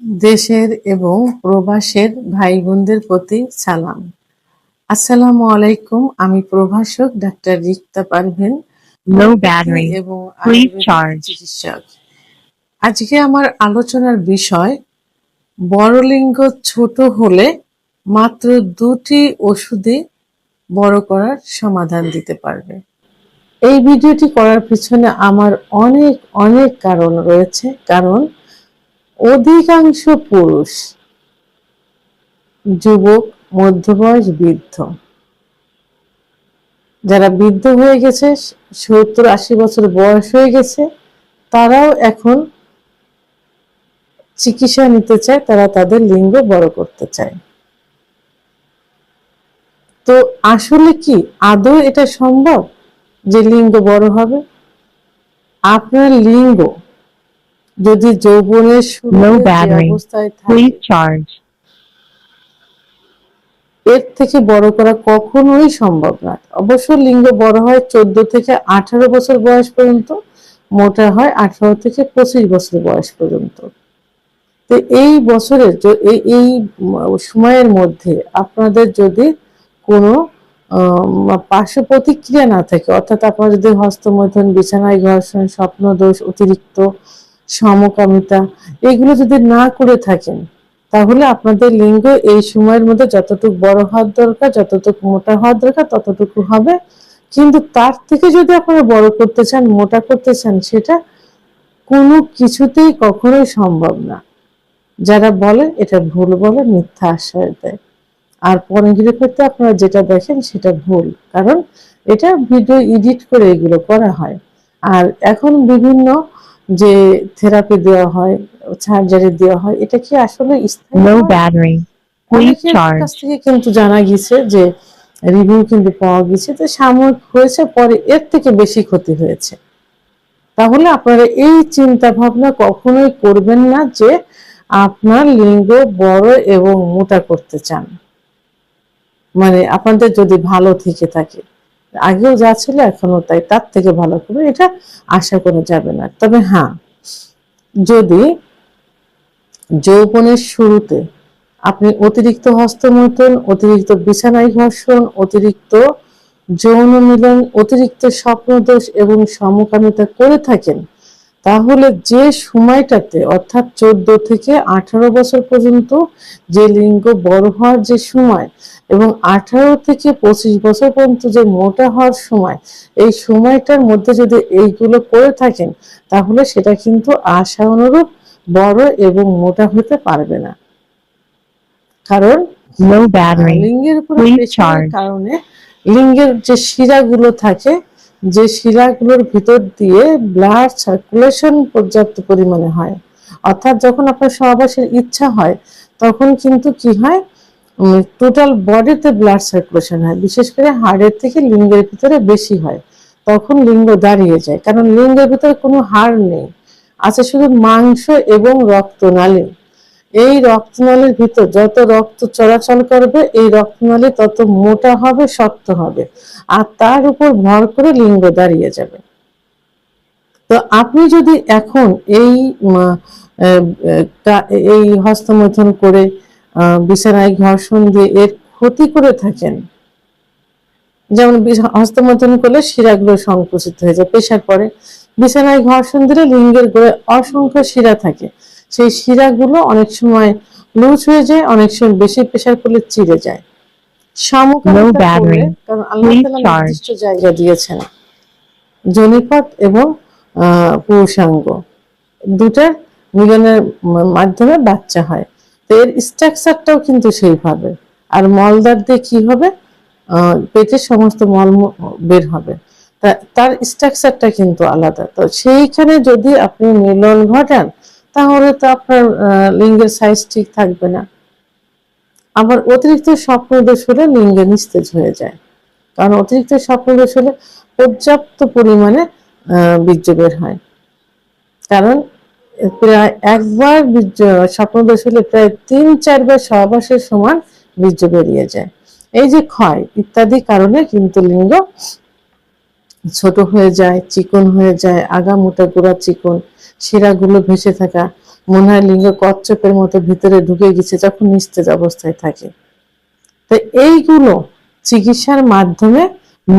দেশের এবং প্রবাসের ভাই বোনদের প্রতি সালাম। আসসালামু আলাইকুম। আমি প্রভাষক doctor Rikta Parveen, Low homeopathy battery. এবং Please আয়ুর্বেদিক charge. চিকিৎসক। আজকে আমার আলোচনার বিষয় বড়লিঙ্গ ছোট হলে মাত্র 2টি ওষুধে বড় করার সমাধান দিতে পারবে। এই ভিডিওটি করার পিছনে আমার অনেক অনেক কারণ রয়েছে। কারণ অধিকাংশ পুরুষ, যুবক, মধ্যবয়স, বৃদ্ধ, যারা বৃদ্ধ হয়ে গেছে, 70-80 বছর বয়স হয়ে গেছে, তারাও এখন চিকিৎসা নিতে চায়, তারা তাদের লিঙ্গ বড় করতে চায়। তো আসলে কি আদৌ এটা সম্ভব যে লিঙ্গ বড় হবে? আপনার লিঙ্গ যদি যৌবনের Low শুরুতে যে battery. অবস্থায় থাকে, Please charge. এর থেকে বড় করা কখনোই সম্ভব না। অবশ্য লিঙ্গ বড় হয় 14 থেকে 18 বছর বয়স পর্যন্ত, মোটা হয় 18 থেকে 25 বছর বয়স পর্যন্ত। তো এই বছরের এই সময়ের মধ্যে আপনাদের যদি কোনো পার্শ্ব প্রতিক্রিয়া না থাকে, অর্থাৎ আপনারা যদি হস্তমৈথুন, বিছানায় ঘর্ষণ, স্বপ্নদোষ, অতিরিক্ত সমকামিতা এগুলো যদি না করে থাকেন, তাহলে আপনাদের লিঙ্গ এই সময়ের মধ্যে যতটুকু বড় হওয়ার দরকার, যতটুকু মোটা হওয়ার দরকার ততটুকু হবে। কিন্তু তার থেকে যদি আপনারা বড় করতে চান, মোটা করতে চান, সেটা কোনো কিছুতেই কখনোই সম্ভব না। যারা বলে এটা ভুল বলে, মিথ্যা আশ্রয় দেয়। আর পরঙ্গির ক্ষেত্রে আপনারা যেটা দেখেন সেটা ভুল, কারণ এটা ভিডিও এডিট করে এগুলো করা হয়। আর এখন বিভিন্ন যে থেরাপি দেওয়া হয়, সার্জারি দেওয়া হয়, এটা কি আসলে স্থায়ী Low হয়? battery. Please অনেকের কাছ charge. থেকে কিন্তু জানা গেছে যে রিভিউ কিন্তু পাওয়া গেছে যে সাময়িক হয়েছে, পরে এর থেকে বেশি ক্ষতি হয়েছে। তাহলে আপনারা এই চিন্তা ভাবনা কখনোই করবেন না যে আপনার লিঙ্গ বড় এবং মোটা করতে চান, মানে আপনাদের যদি ভালো থেকে থাকে, আগেও যা ছিল এখনো তাই, তার থেকে ভালো করবে, এটা আশা করা যাবে না। তবে হ্যাঁ, যদি যৌবনের শুরুতে আপনি অতিরিক্ত হস্তমৈথুন, অতিরিক্ত বিছানায় ঘর্ষণ, অতিরিক্ত যৌন মিলন, অতিরিক্ত স্বপ্নদোষ এবং সমকামিতা করে থাকেন, তাহলে যে সময়টাতে, অর্থাৎ 14 থেকে 18 বছর পর্যন্ত যে লিঙ্গ বড় হওয়ার যে সময়, এবং 18 থেকে 25 বছর পর্যন্ত যে মোটা হওয়ার সময়, এই সময়টার মধ্যে যদি এইগুলো করে থাকেন, তাহলে সেটা কিন্তু আশা অনুরূপ বড় এবং মোটা হতে পারবে না। কারণ Low battery. লিঙ্গের উপরে Please প্রেশারের charge. কারণে লিঙ্গের যে শিরাগুলো থাকে, যে শিরাগুলোর ভিতর দিয়ে ব্লাড সার্কুলেশন পর্যাপ্ত পরিমাণে হয়, অর্থাৎ যখন আপনার সহবাসের ইচ্ছা হয়, তখন কিন্তু কি হয়, টোটাল বডিতে ব্লাড সার্কুলেশন হয়, বিশেষ করে হাড়ের থেকে লিঙ্গের ভিতরে বেশি হয়। তখন লিঙ্গ দাঁড়িয়ে যায়, কারণ লিঙ্গের ভিতরে কোনো হাড় নেই, আছে শুধু মাংস এবং রক্তনালী। এই রক্তনালীর ভিতর যত রক্ত চলাচল করবে, এই রক্তনালী তত মোটা হবে, শক্ত হবে, আর তার উপর ভর করে লিঙ্গ দাঁড়িয়ে যাবে। তো আপনি যদি এখন এই হস্তমৈথুন করে, বিছানায় ঘর্ষণ দিয়ে এর ক্ষতি করে থাকেন, যেমন হস্তমৈথুন করলে শিরাগুলো সংকুচিত হয়ে যায়, প্রেশার পড়ে, বিছানায় ঘর্ষণ দিলে লিঙ্গের গোড়ায় অসংখ্য শিরা থাকে, সেই শিরাগুলো অনেক সময় লুজ হয়ে যায়, অনেক সময় বেশি প্রেশার পড়লে চিড়ে যায়। সমকামিতা করলে, কারণ আল্লাহ তাআলা নির্দিষ্ট জায়গা দিয়েছেন, যোনিপথ এবং পুরুষাঙ্গ দুটার মিলনের মাধ্যমে বাচ্চা হয়। তো এর স্ট্রাকচারটাও কিন্তু সেইভাবে। আর মলদ্বার দিয়ে কি হবে, পেটের সমস্ত মল বের হবে, তার স্ট্রাকচারটা কিন্তু আলাদা। তো সেইখানে যদি আপনি মিলন ঘটান, তাহলে তো আপনার লিঙ্গের সাইজ ঠিক থাকবে না। আবার অতিরিক্ত স্বপ্নদোষ হলে লিঙ্গে নিস্তেজ হয়ে যায়, কারণ অতিরিক্ত স্বপ্নদোষ হলে পর্যাপ্ত পরিমাণে বীর্য বের হয়, কারণ প্রায় একবার বীর্য স্বপ্নদোষ হলে প্রায় 3-4 বার সহবাসের সমান বীর্য বেরিয়ে যায়। এই যে ক্ষয় ইত্যাদি কারণে কিন্তু লিঙ্গ ছোট হয়ে যায়, চিকন হয়ে যায়, আগা মোটা গোড়া চিকন, শিরাগুলো ভেসে থাকা, মনে হয় লিঙ্গ কচ্ছপের মতো ভিতরে ঢুকে গেছে যখন নিস্তেজ অবস্থায় থাকে। তো এইগুলো চিকিৎসার মাধ্যমে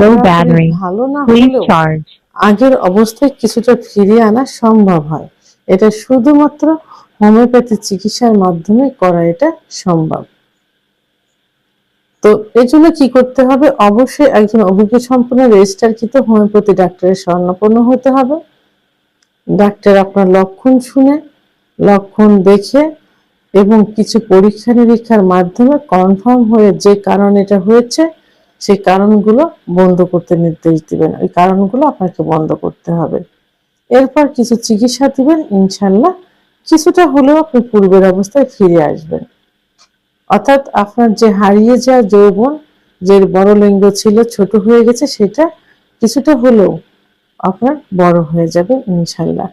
Low পুরোপুরি battery. ভালো না Please হলেও charge. আগের অবস্থায় কিছুটা ফিরিয়ে আনা সম্ভব হয়। এটা শুধুমাত্র হোমিওপ্যাথি চিকিৎসার মাধ্যমে করা এটা সম্ভব। তো এর জন্য কি করতে হবে? অবশ্যই একজন অভিজ্ঞ সম্পন্ন রেজিস্টারকৃত হোমিওপ্যাথি ডাক্তারের শরণাপন্ন হতে হবে। ডাক্তার আপনার লক্ষণ শুনে, লক্ষণ দেখে এবং কিছু পরীক্ষা নিরীক্ষার মাধ্যমে কনফার্ম হয়ে যে কারণ এটা হয়েছে সেই কারণগুলো বন্ধ করতে নির্দেশ দিবেন। ওই কারণগুলো আপনাকে বন্ধ করতে হবে। এরপর কিছু চিকিৎসা দিবেন, ইনশাল্লাহ কিছুটা হলেও আপনি পূর্বের অবস্থায় ফিরে আসবেন। অর্থাৎ আপনার যে হারিয়ে যাওয়া যৌবন, যে বড় লিঙ্গ ছিল ছোট হয়ে গেছে, সেটা কিছুটা হলেও আপনার বড় হয়ে যাবে ইনশাল্লাহ।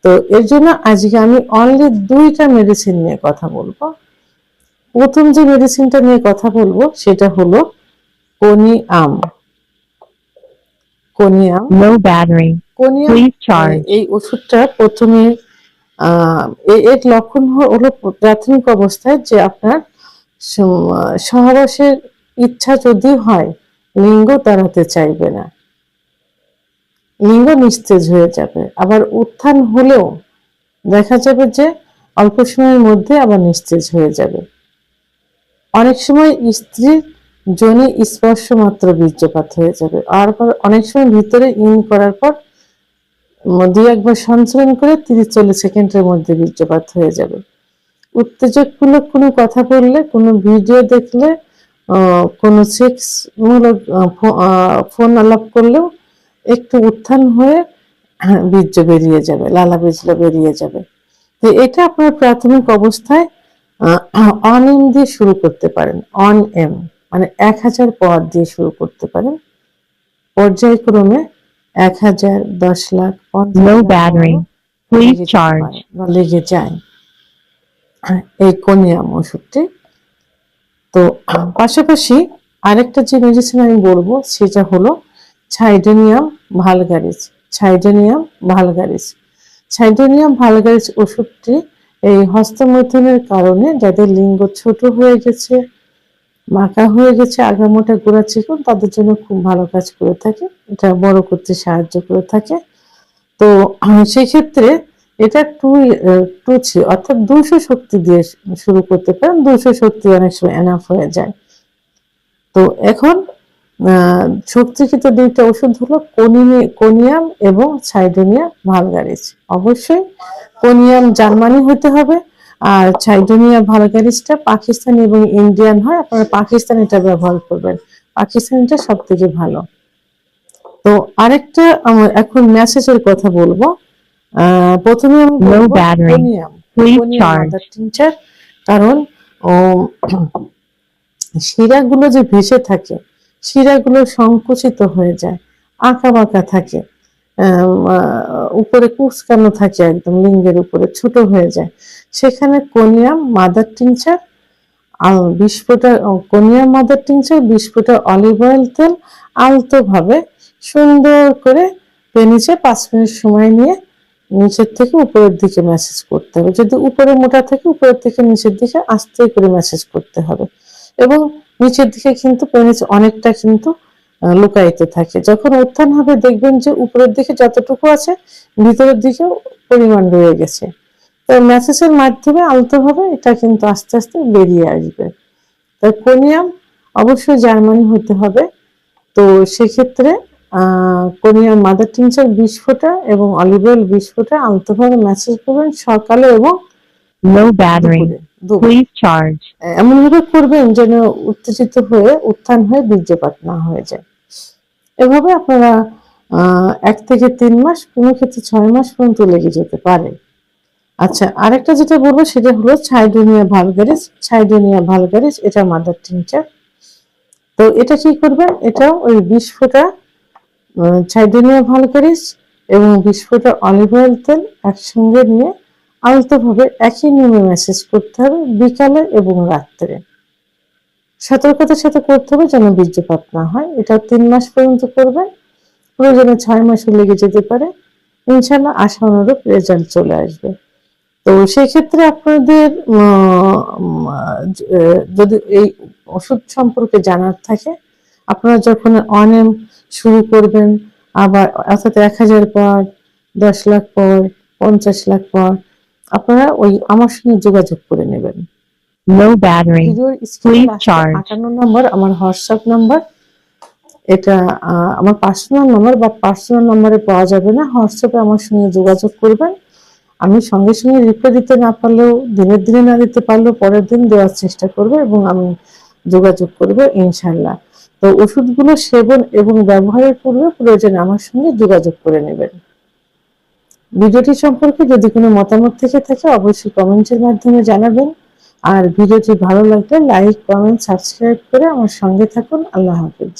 তো এর জন্য আজকে আমি অনলি 2টা মেডিসিন নিয়ে কথা বলবো। প্রথম যে মেডিসিনটা নিয়ে কথা বলবো সেটা হলো conium. Conium Low battery. Conium Please charge. এই ওষুধটা প্রথমে এর লক্ষণ হলো প্রাথমিক অবস্থায় যে আপনার সহবাসের ইচ্ছা যদি হয়, লিঙ্গ দাঁড়াতে চাইবে না, লিঙ্গ নিস্তেজ হয়ে যাবে। আবার উত্থান হলেও দেখা যাবে যে অল্প সময়ের মধ্যে আবার নিস্তেজ হয়ে যাবে। অনেক সময় স্ত্রীর যোনি স্পর্শ মাত্র বীর্যপাত হয়ে যাবে। আর অনেক সময় ভিতরে ইন করার পর 2-1 বার সঞ্চালন করে 30-40 সেকেন্ডের মধ্যে বীর্যপাত হয়ে যাবে। উত্তেজকমূলক কোনো কথা বললে, কোনো ভিডিও দেখলে, কোনো সেক্স মূলক ফোন আলাপ করলেও একটু উত্থান হয়ে বীর্য বেরিয়ে যাবে, লালা বীজলা বেরিয়ে যাবে। তো এটা আপনার প্রাথমিক অবস্থায় অন এম দিয়ে শুরু করতে পারেন। অন এম মানে 1000 পর দিয়ে শুরু করতে পারেন। পর্যায়ক্রমে 1000, 10 lakh, 50 Low lakh battery. Please লেগে যেতে charge. পারে বা লেগে যায় এই কোনিয়াম ওষুধটি। তো পাশাপাশি আরেকটা যে মেডিসিন আমি বলবো সেটা হলো ছাইডোনিয়াম ভালগারিস। ছাইডোনিয়াম ভালগারিস ছাইডোনিয়াম ভালগারিস ওষুধটি এই হস্তমৈথুনের কারণে যাদের লিঙ্গ ছোট হয়ে গেছে, মাকা হয়ে গেছে, আগামোটা গোড়া চিকন, তাদের জন্য খুব ভালো কাজ করে থাকে। এটা বড় করতে সাহায্য করে থাকে। তো সেক্ষেত্রে এটা 2 অর্থাৎ 200 শক্তি দিয়ে শুরু করতে পারেন। 200 শক্তি অনেক সময় এনাফ হয়ে যায়। তো এখন শক্তিকৃত 2টা ওষুধ হলো কোনিয়াম এবং ছাইডোনিয়াম ভালগারিস। অবশ্যই কোনিয়াম জার্মানি হতে হবে, আর ছাইডোনিয়াম ভালগারিসটা পাকিস্তানি এবং ইন্ডিয়ান হয়। আপনারা পাকিস্তানিটা ব্যবহার করবেন, পাকিস্তানিটা সব থেকে ভালো। তো আরেকটা এখন মেসেজের কথা বলবো। প্রথমে আমি Low বলবো battery. Conium Please conium charge. Mother tincture. কারণ শিরাগুলো যে ভেসে থাকে, শিরাগুলো সংকুচিত হয়ে যায়, আঁকা বাঁকা থাকে, উপরে কুচকানো থাকে, একদম লিঙ্গের উপরে ছোট হয়ে যায়। সেখানে কোনিয়াম মাদার টিনচার 20 ফোঁটা, কোনিয়াম মাদার টিনচার 20 ফোঁটা অলিভ অয়েল তেল আলতো ভাবে সুন্দর করে পেনিচে 5 মিনিট সময় নিয়ে নিচের থেকে উপরের দিকে ম্যাসেজ করতে হবে। যদি উপরে মোটা থাকে উপরের থেকে নিচের দিকে আস্তে করে ম্যাসেজ করতে হবে। এবং নিচের দিকে কিন্তু পেনিস অনেকটা কিন্তু লুকায়িত থাকে। যখন উত্থান হবে দেখবেন যে উপরের দিকে যতটুকু আছে ভিতরের দিকেও পরিমাণ রয়ে গেছে। তো ম্যাসেজের মাধ্যমে আলতোভাবে এটা কিন্তু আস্তে আস্তে বেরিয়ে আসবে। তাই কোনিয়াম অবশ্যই জার্মানি হতে হবে। তো সেক্ষেত্রে কোনিয়াম মাদার টিনচার 20 ফোঁটা এবং অলিভ অয়েল 20 ফোঁটা আলতোভাবে ম্যাসেজ করবেন সকালে এবং Low battery. দুপুরে। Please charge. এমনভাবে করবেন যেন উত্তেজিত হয়ে উত্থান হয়ে বীর্যপাত না হয়ে যায়। এভাবে আপনারা 1 থেকে 3 মাস, কোনো ক্ষেত্রে 6 মাস পর্যন্ত লেগে যেতে পারে। আচ্ছা, আরেকটা যেটা বলবো সেটা হলো ছাইডোনিয়া ভালগারিস। ছাইডোনিয়া ভালগারিস এটা মাদার টিনচার। তো এটা কি করবেন, এটাও ওই 20 ফোঁটা ছাইডোনিয়া ভালগারিস এবং 20 ফোঁটা অলিভ অয়েল তেল একসঙ্গে নিয়ে আলতোভাবে একই নিয়মে ম্যাসেজ করতে হবে বিকালে এবং রাত্রে। সতর্কতার সাথে করতে হবে যেন বীর্যপাত না হয়। এটা 3 মাস পর্যন্ত করবেন, প্রয়োজনে 6 মাসও লেগে যেতে পারে। ইনশাল্লাহ আশা অনুরূপ রেজাল্ট চলে আসবে। তো তো সেই ক্ষেত্রে আপনাদের যদি এই ওষুধ সম্পর্কে জানার থাকে, আপনারা যখন অনেম শুরু করবেন, আবার অর্থাৎ 1,000 পর, 10 লাখ পর, 50 লাখ পর, আপনারা ওই আমার সঙ্গে যোগাযোগ করে নেবেন। Low battery. ভিডিওর Please স্ক্রিনে charge. 58 নম্বর আমার হোয়াটসঅ্যাপ নাম্বার। এটা আমার পার্সোনাল নাম্বার, বা পার্সোনাল নাম্বারে পাওয়া যাবে না, হোয়াটসঅ্যাপে আমার সঙ্গে যোগাযোগ করবেন। আমি সঙ্গে সঙ্গে রিপ্লাই দিতে না পারলেও, দিনের দিনে না দিতে পারলেও পরের দিন দেওয়ার চেষ্টা করব, এবং আমি যোগাযোগ করব ইনশাল্লাহ। তো ওষুধগুলো সেবন এবং ব্যবহারের পূর্বে প্রয়োজনে আমার সঙ্গে যোগাযোগ করে নেবেন। ভিডিওটি সম্পর্কে যদি কোনো মতামত থেকে থাকে অবশ্যই কমেন্টের মাধ্যমে জানাবেন। আর ভিডিওটি ভালো লাগলে লাইক, কমেন্ট, সাবস্ক্রাইব করে আমার সঙ্গে থাকুন। আল্লাহ হাফেজ।